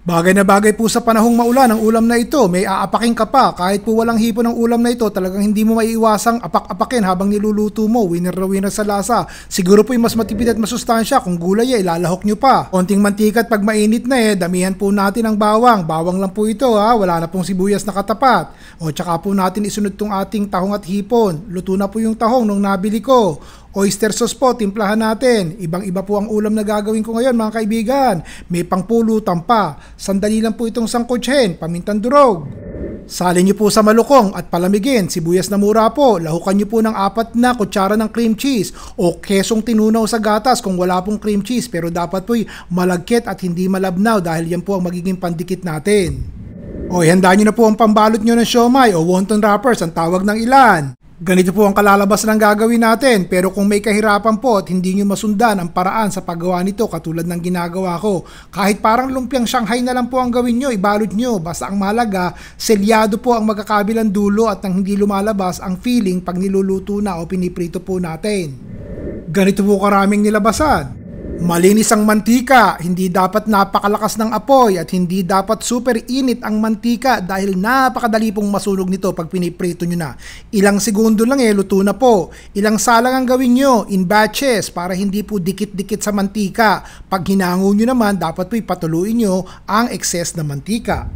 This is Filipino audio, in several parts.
Bagay na bagay po sa panahong maulan ang ulam na ito. May aapakin ka pa. Kahit po walang hipon ng ulam na ito, talagang hindi mo maiiwasang apak-apakin habang niluluto mo. Winner na winner sa lasa. Siguro po yung mas matipid at masustansya. Kung gulay ilalahok nyo pa. Konting mantika at pag mainit na damihan po natin ang bawang. Bawang lang po ito ha. Wala na pong sibuyas na katapat. O tsaka po natin isunod tong ating tahong at hipon. Luto na po yung tahong nung nabili ko. Oyster sauce po, timplahan natin. Ibang-iba po ang ulam na gagawin ko ngayon mga kaibigan. May pangpulutan pa. Sandali lang po itong sangkutsin, pamintang durog. Salin niyo po sa malukong at palamigin. Sibuyas na mura po. Lahukan niyo po ng 4 na kutsara ng cream cheese o kesong tinunaw sa gatas kung wala pong cream cheese. Pero dapat po'y malagkit at hindi malabnaw dahil yan po ang magiging pandikit natin. O ihanda niyo na po ang pambalot niyo ng siomay o wonton wrappers ang tawag ng ilan. Ganito po ang kalalabas ng gagawin natin, pero kung may kahirapan po at hindi nyo masundan ang paraan sa paggawa nito katulad ng ginagawa ko, kahit parang lumpiang Shanghai na lang po ang gawin nyo, ibalot nyo, basta ang mahalaga, selyado po ang magkakabilang dulo at nang hindi lumalabas ang feeling pag niluluto na o piniprito po natin. Ganito po karaming nilabasan. Malinis ang mantika, hindi dapat napakalakas ng apoy at hindi dapat super init ang mantika dahil napakadali pong masunog nito pag piniprito nyo na. Ilang segundo lang luto na po. Ilang salang ang gawin nyo in batches para hindi po dikit-dikit sa mantika. Pag hinango nyo naman, dapat po ipatuloy nyo ang excess na mantika.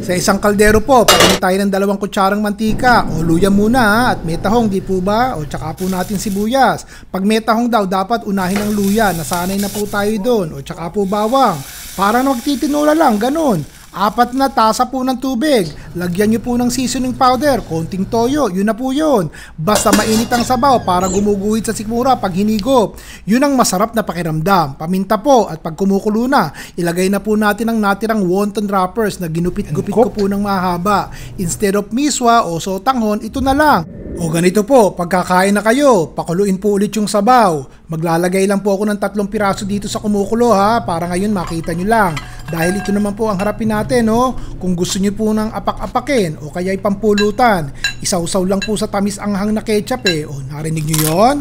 Sa isang kaldero po, pagkain tayo ng 2 kutsarang mantika. O luya muna at may tahong, di po ba? O tsaka po natin sibuyas. Pag may tahong daw, dapat unahin ang luya. Nasanay na po tayo doon. O tsaka po bawang. Para magtitinula lang, ganun. 4 na tasa po ng tubig. Lagyan nyo po ng seasoning powder, konting toyo, yun na po yun. Basta mainit ang sabaw para gumuguhit sa sikmura pag hinigop. Yun ang masarap na pakiramdam. Paminta po at pag kumukulo na, ilagay na po natin ang natirang wonton wrappers na ginupit-gupit ko po ng mahaba. Instead of miswa o sotanghon, ito na lang. O ganito po, pagkakain na kayo, pakuluin po ulit yung sabaw. Maglalagay lang po ako ng 3 piraso dito sa kumukulo ha, para ngayon makita nyo lang. Dahil ito naman po ang harapin natin kung gusto nyo po ng apak-apakin o kaya'y pampulutan, isawsaw lang po sa tamis anghang na ketchup O narinig nyo yon?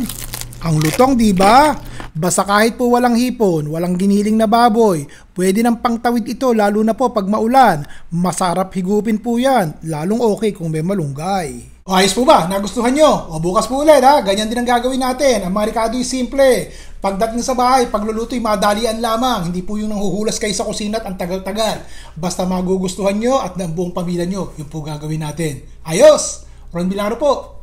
Ang lutong di ba? Basta kahit po walang hipon, walang giniling na baboy, pwede nang pangtawid ito lalo na po pag maulan. Masarap higupin po yan, lalong okay kung may malunggay. O ayos po ba? Nagustuhan nyo? O bukas po ulit ha? Ganyan din ang gagawin natin. Ang mga rikado'y simple. Pagdating sa bahay, pagluluto'y madalian lamang. Hindi po yung nanghuhulas kayo sa kusina at ang tagal-tagal. Basta magugustuhan nyo at ng buong pamilya nyo, yung po gagawin natin. Ayos! Ron Bilaro po.